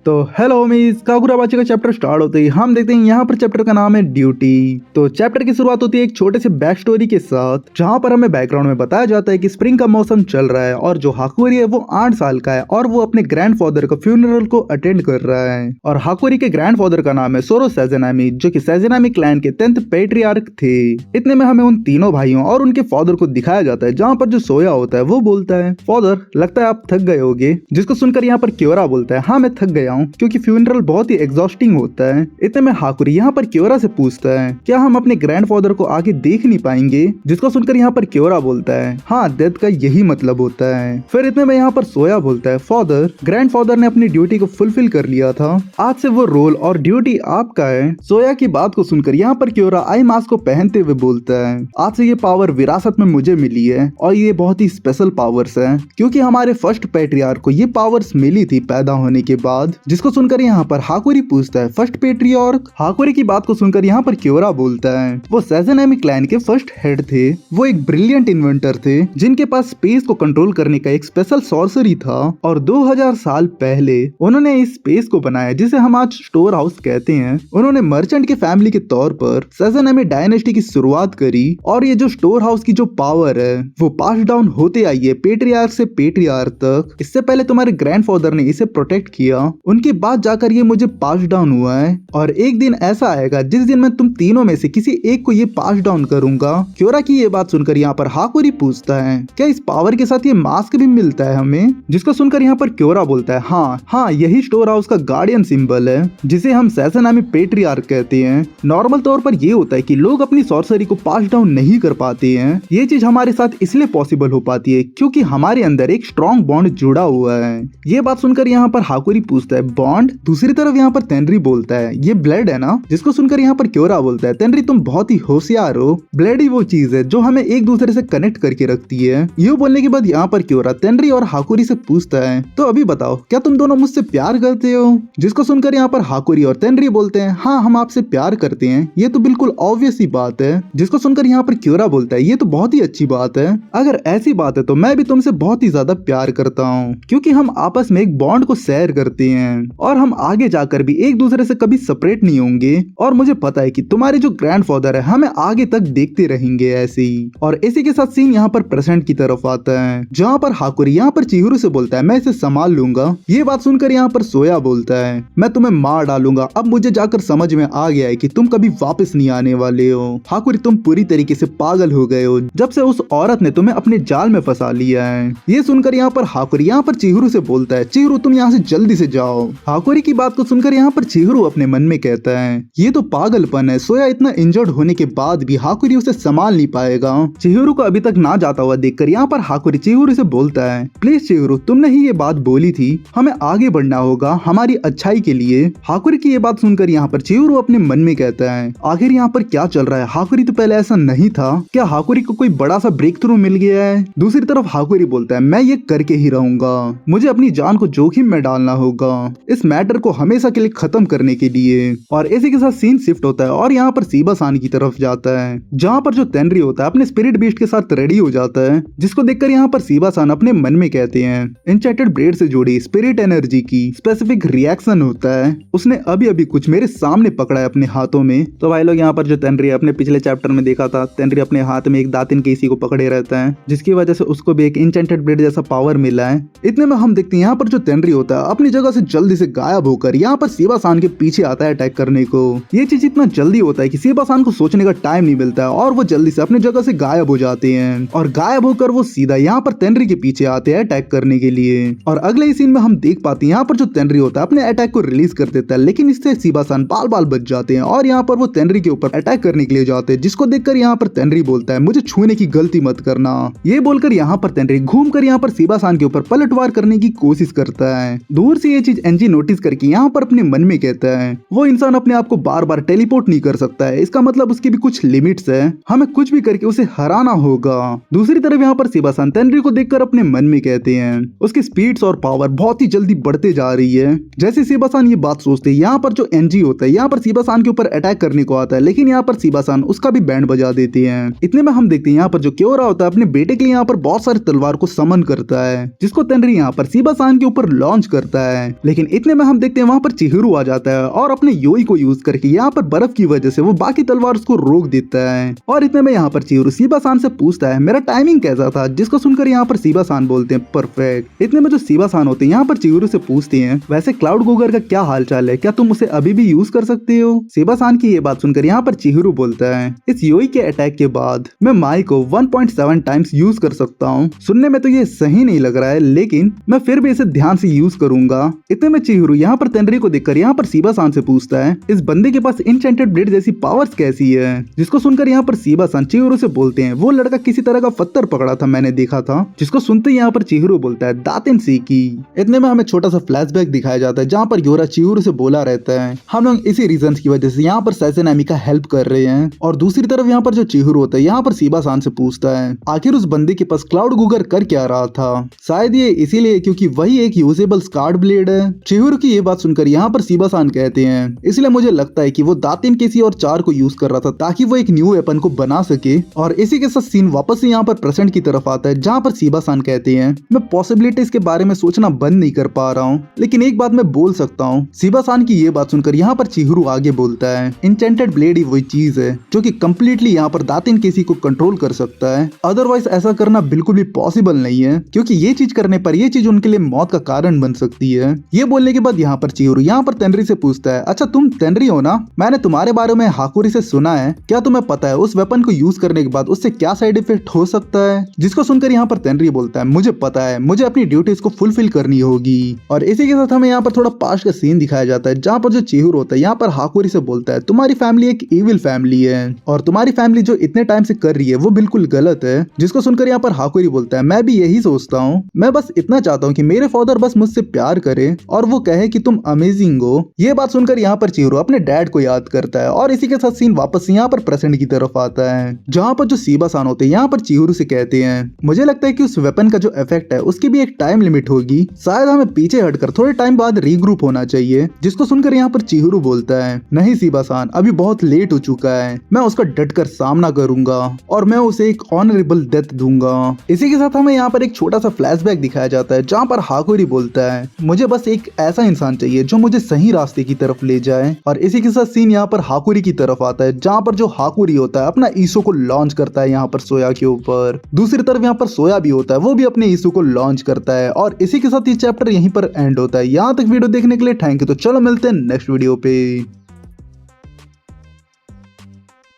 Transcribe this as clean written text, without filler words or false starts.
तो hello homies, काकुराबाची का chapter start होते ही हम देखते हैं यहाँ पर चैप्टर का नाम है ड्यूटी। तो चैप्टर की शुरुआत होती है एक छोटे से बैक स्टोरी के साथ, जहाँ पर हमें बैकग्राउंड में बताया जाता है कि स्प्रिंग का मौसम चल रहा है और जो हाकुरी है वो 8 साल का है और वो अपने ग्रैंडफादर का फ्यूनरल को अटेंड कर रहा है। और हाकुरी के ग्रैंडफादर का नाम है सोरो सैज़नामी, जो कि सैज़नामी क्लैन के 10th पेट्रियार्क थे। इतने में हमें उन तीनों भाइयों और उनके फादर को दिखाया जाता है, जहाँ पर जो सोया होता है वो बोलता है, फादर लगता है आप थक गए होगे। जिसको सुनकर यहाँ पर क्योरा बोलता है, हाँ मैं थक गया हूँ क्योंकि फ्यूनरल बहुत ही एग्जॉस्टिंग होता है। इतने में हाकुरी यहाँ पर क्योरा से पूछता है, क्या हम अपने ग्रैंडफादर को आगे देख नहीं पाएंगे। जिसको सुनकर यहाँ पर क्योरा बोलता है, हाँ डेथ का यही मतलब होता है। फिर इतने में यहाँ पर सोया बोलता है, फादर ग्रैंडफादर ने अपनी ड्यूटी को फुलफिल कर लिया था, आज से वो रोल और ड्यूटी आपका है। सोया की बात को सुनकर यहाँ पर क्योरा आई मास्क को पहनते हुए बोलता है, आज से ये पावर विरासत में मुझे मिली है और ये बहुत ही स्पेशल पावर्स है, क्योंकि हमारे फर्स्ट पैट्रियार्क को ये पावर्स मिली थी पैदा होने के बाद। जिसको सुनकर यहाँ पर हाकुरी पूछता है, फर्स्ट पैट्रियार्क। हाकुरी की बात को सुनकर यहाँ पर क्योरा बोलता है, वो सैज़नामी क्लैन के फर्स्ट हेड थे। वो एक ब्रिलियंट इन्वेंटर थे जिनके पास स्पेस को कंट्रोल करने का एक स्पेशल सॉर्सरी था और 2000 साल पहले उन्होंने इस स्पेस को बनाया जिसे हम आज स्टोर हाउस कहते हैं। उन्होंने मर्चेंट के फैमिली के तौर पर सैज़नामी डायनेस्टी की शुरुआत करी और ये जो स्टोर हाउस की जो पावर है वो पास डाउन होते आई है पेट्रियार्क से पेट्रियार्क तक। इससे पहले तुम्हारे ग्रैंडफादर ने इसे प्रोटेक्ट किया, उनके बाद जाकर ये मुझे पास डाउन हुआ है और एक दिन ऐसा आएगा जिस दिन मैं तुम तीनों में से किसी एक को ये पास डाउन करूंगा। क्योरा की ये बात सुनकर यहाँ पर हाकुरी पूछता है, क्या इस पावर के साथ ये मास्क भी मिलता है हमें। जिसको सुनकर यहाँ पर क्योरा बोलता है, हाँ यही स्टोर हाउस का गार्डियन सिंबल है जिसे हम सैज़नामी पेट्रियार्क कहते हैं। नॉर्मल तौर पर ये होता है कि लोग अपनी सॉर्सरी को पास डाउन नहीं कर पाते हैं। ये चीज हमारे साथ इसलिए पॉसिबल हो पाती है क्योंकि हमारे अंदर एक स्ट्रॉन्ग बॉन्ड जुड़ा हुआ है। ये बात सुनकर यहाँ पर हाकुरी पूछता है, बॉन्ड। दूसरी तरफ यहाँ पर तेनरी बोलता है, ये ब्लड है ना। जिसको सुनकर यहाँ पर क्योरा बोलता है, तेनरी तुम बहुत ही होशियार हो, ब्लड ही वो चीज है जो हमें एक दूसरे से कनेक्ट करके रखती है। ये बोलने के बाद यहाँ पर क्योरा तेनरी और हाकुरी से पूछता है, तो अभी बताओ क्या तुम दोनों मुझसे प्यार करते हो। जिसको सुनकर यहाँ पर हाकुरी और तेनरी बोलते हैं, हाँ हम आपसे प्यार करते हैं, ये तो बिल्कुल ऑब्वियस ही बात है। जिसको सुनकर यहाँ पर क्योरा बोलता है, ये तो बहुत ही अच्छी बात है, अगर ऐसी बात है तो मैं भी तुमसे बहुत ही ज्यादा प्यार करता हूँ, क्योंकि हम आपस में एक बॉन्ड को शेयर करते हैं और हम आगे जाकर भी एक दूसरे से कभी सेपरेट नहीं होंगे। और मुझे पता है कि तुम्हारे जो ग्रैंडफादर है हमें आगे तक देखते रहेंगे ऐसे ही। और इसी के साथ सीन यहाँ पर प्रेजेंट की तरफ आता है, जहाँ पर हाकुरी यहाँ पर चिहिरू से बोलता है, मैं इसे संभाल लूंगा। ये बात सुनकर यहाँ पर सोया बोलता है, मैं तुम्हें मार डालूंगा, अब मुझे जाकर समझ में आ गया है कि तुम कभी वापस नहीं आने वाले हो। हाकुरी तुम पूरी तरीके से पागल हो गए हो जब से उस औरत ने तुम्हें अपने जाल में फंसा लिया है। ये सुनकर यहाँ पर हाकुरी यहाँ पर चिहिरू से बोलता है, चिहिरू तुम यहाँ से जल्दी से जाओ। हाकुरी की बात को सुनकर यहाँ पर चिहिरू अपने मन में कहता है, ये तो पागलपन है, सोया इतना इंजर्ड होने के बाद भी हाकुरी उसे संभाल नहीं पाएगा। चिहिरू को अभी तक ना जाता हुआ देखकर यहाँ पर हाकुरी चिहिरू से बोलता है, प्लीज चिहिरू तुमने ही ये बात बोली थी, हमें आगे बढ़ना होगा हमारी अच्छाई के लिए। हाकुरी की ये बात सुनकर यहाँ पर चिहिरू अपने मन में कहता है, आखिर यहाँ पर क्या चल रहा है, हाकुरी तो पहले ऐसा नहीं था, क्या हाकुरी को कोई बड़ा सा ब्रेक थ्रू मिल गया है। दूसरी तरफ हाकुरी बोलता है, मैं ये करके ही रहूंगा, मुझे अपनी जान को जोखिम में डालना होगा इस मैटर को हमेशा के लिए खत्म करने के लिए। और इसी के साथ सीन शिफ्ट होता है और यहाँ पर सीबा-सान की तरफ जाता है, जहाँ पर जो तेनरी होता है अपने स्पिरिट बीस्ट के साथ रेडी हो जाता है। जिसको देखकर यहाँ पर सीबा-सान अपने मन में कहते हैं, एन्चेंटेड ब्लेड से जुड़ी स्पिरिट एनर्जी की स्पेसिफिक रिएक्शन होता है, उसने अभी अभी कुछ मेरे सामने पकड़ा है अपने हाथों में। तो भाई लोग यहाँ पर जो तेनरी अपने पिछले चैप्टर में देखा था, तेनरी अपने हाथ में एक दातिन केसी को पकड़े रहता है, जिसकी वजह से उसको भी एक एन्चेंटेड ब्लेड जैसा पावर मिला है। इतने में हम देखते हैं यहाँ पर जो तेनरी होता है अपनी जगह से जल्दी से गायब होकर यहाँ पर सीबा-सान के पीछे आता है अटैक करने को। ये चीज इतना जल्दी होता है कि सीबा-सान को सोचने का टाइम नहीं मिलता है और वो जल्दी से अपनी जगह से गायब हो जाते हैं और गायब होकर वो सीधा यहाँ पर तेनरी के पीछे आते हैं अटैक करने के लिए। और अगले ही सीन में हम देख पाते हैं यहाँ पर जो तेनरी होता है अपने अटैक को रिलीज कर देता है, लेकिन इससे सीबा-सान बाल बाल बच जाते हैं और यहाँ पर वो तेनरी के ऊपर अटैक करने के लिए जाते हैं। जिसको देखकर यहाँ पर तेनरी बोलता है, मुझे छूने की गलती मत करना। ये बोलकर यहाँ पर तेनरी घूमकर यहाँ पर सीबा-सान के ऊपर पलटवार करने की कोशिश करता है। दूर से ये चीज एनजी नोटिस करके यहाँ पर अपने मन में कहता है, वो इंसान अपने आप को बार बार टेलीपोर्ट नहीं कर सकता है, इसका मतलब उसकी भी कुछ लिमिट्स है, हमें कुछ भी करके उसे हराना होगा। दूसरी तरफ यहाँ पर सीबा-सान तेनरी को देखकर अपने मन में कहते हैं, उसकी स्पीड्स और पावर बहुत ही जल्दी बढ़ते जा रही है। जैसे सीबा-सान ये बात सोचते हैं, यहाँ पर जो एनजी होता है यहाँ पर सीबा-सान के ऊपर अटैक करने को आता है, लेकिन यहाँ पर सीबा-सान उसका भी बैंड बजा देते हैं। इतने में हम देखते हैं यहाँ पर जो क्योरा होता है अपने बेटे के लिए यहाँ पर बहुत सारे तलवार को समन करता है, जिसको तेनरी यहाँ पर सीबा-सान के ऊपर लॉन्च करता है। लेकिन इतने में हम देखते हैं वहाँ पर चिहिरू आ जाता है और अपने योई को यूज करके यहाँ पर बर्फ की वजह से वो बाकी तलवार उसको रोक देता है। और इतने में यहाँ पर चिहिरू सीबा-सान से पूछता है मेरा टाइमिंग कैसा था, जिसको सुनकर यहाँ पर सीबा-सान बोलते हैं परफेक्ट। इतने में जो सीबा-सान होते हैं यहाँ पर चिहिरू से पूछते हैं वैसे क्लाउड गोगर का क्या हाल चाल है, क्या तुम उसे अभी भी यूज कर सकते हो। सीबा-सान की ये बात सुनकर यहाँ पर चिहिरू बोलता है इस योई के अटैक के बाद मैं माई को 1.7 टाइम्स यूज कर सकता हूँ। सुनने में तो ये सही नहीं लग रहा है, लेकिन मैं फिर भी इसे ध्यान से यूज करूंगा। इतने में चिहिरू यहाँ पर तेनरी को देखकर यहाँ पर सीबा-सान से पूछता है इस बंदे के पास इंचेंटेड ब्लेड जैसी पावर्स कैसी है, जिसको सुनकर यहाँ पर सीबा-सान चिहिरू से बोलते हैं वो लड़का किसी तरह का पत्थर पकड़ा था, मैंने देखा था। जिसको सुनते ही यहाँ पर चिहिरू बोलता है दातेन सीकी। इतने में हमें छोटा सा फ्लैशबैक दिखाया जाता है जहाँ पर योरा चिहिरू से बोला रहता है हम लोग इसी रीजन की वजह से यहाँ पर सैसेनामी का हेल्प कर रहे हैं। और दूसरी तरफ यहाँ पर जो चिहिरू होता है यहाँ पर सीबा-सान से पूछता है आखिर उस बंदे के पास क्लाउड गोगर कर क्या रहा था। शायद ये इसीलिए क्योंकि वही एक यूजेबल स्कार्ड ब्लेड है। चिहिरू की ये बात सुनकर यहाँ पर सीबा-सान कहते हैं इसलिए मुझे लगता है कि वो दातेन केसी और 4 को यूज कर रहा था ताकि वो एक न्यू वेपन को बना सके। और इसी के साथ सीन वापस से यहाँ पर प्रेजेंट की तरफ आता है जहाँ पर सीबा-सान कहते हैं मैं पॉसिबिलिटीज के बारे में सोचना बंद नहीं कर पा रहा हूँ, लेकिन एक बात मैं बोल सकता हूँ। सीबा-सान की ये बात सुनकर यहाँ पर चिहिरू आगे बोलता है इंचेंटेड ब्लेड ही वही चीज है जो कि कम्प्लीटली यहाँ पर दातेन केसी को कंट्रोल कर सकता है, अदरवाइज ऐसा करना बिल्कुल भी पॉसिबल नहीं है क्योंकि ये चीज करने पर ये चीज उनके लिए मौत का कारण बन सकती है। ये बोलने के बाद यहाँ पर चिहिरू यहाँ पर तेनरी से पूछता है अच्छा तुम तेनरी हो ना, मैंने तुम्हारे बारे में हाकुरी से सुना है, क्या तुम्हें पता है उस वेपन को यूज करने के बाद उससे क्या साइड इफेक्ट हो सकता है। जिसको सुनकर यहाँ पर तेनरी बोलता है मुझे पता है, मुझे अपनी ड्यूटीज को फुलफिल करनी होगी। और इसी के साथ हमें यहाँ पर थोड़ा पास्ट का सीन दिखाया जाता है जहाँ पर जो चिहिरू होता है यहाँ पर हाकुरी से बोलता है तुम्हारी फैमिली एक इविल फैमिली है और तुम्हारी फैमिली जो इतने टाइम से कर रही है वो बिल्कुल गलत है। जिसको सुनकर यहाँ पर हाकुरी बोलता है मैं भी यही सोचता हूँ, मैं बस इतना चाहता हूँ कि मेरे फादर बस मुझसे प्यार करे और वो कहे कि तुम अमेजिंग हो। ये बात सुनकर यहाँ पर चिहिरू अपने डैड को याद करता है और इसी के साथ सीन वापस यहाँ पर प्रेजेंट की तरफ आता है जहाँ पर जो सीबा-सान होते हैं यहाँ पर चिहिरू से कहते हैं मुझे लगता है कि उस वेपन का जो इफेक्ट है उसकी भी एक टाइम लिमिट होगी, शायद हमें पीछे हटकर थोड़े टाइम बाद रीग्रुप होना चाहिए। जिसको सुनकर यहाँ पर चिहिरू बोलता है नहीं सीबा-सान अभी बहुत लेट हो चुका है, मैं उसका डटकर सामना करूंगा और मैं उसे एक ऑनरेबल डेथ दूंगा। इसी के साथ हमें यहाँ पर एक छोटा सा फ्लैशबैक दिखाया जाता है जहाँ पर हाकुरी बोलता है मुझे बस एक ऐसा इंसान चाहिए जो मुझे सही रास्ते की तरफ ले जाए। और इसी के साथ सीन यहाँ पर हाकुरी की तरफ आता है जहाँ पर जो हाकुरी होता है अपना ईसो को लॉन्च करता है यहाँ पर सोया के ऊपर। दूसरी तरफ यहाँ पर सोया भी होता है, वो भी अपने ईसो को लॉन्च करता है। और इसी के साथ ये चैप्टर यहीं पर एंड होता है। यहाँ तक वीडियो देखने के लिए थैंक यू। तो चलो मिलते हैं नेक्स्ट वीडियो पे।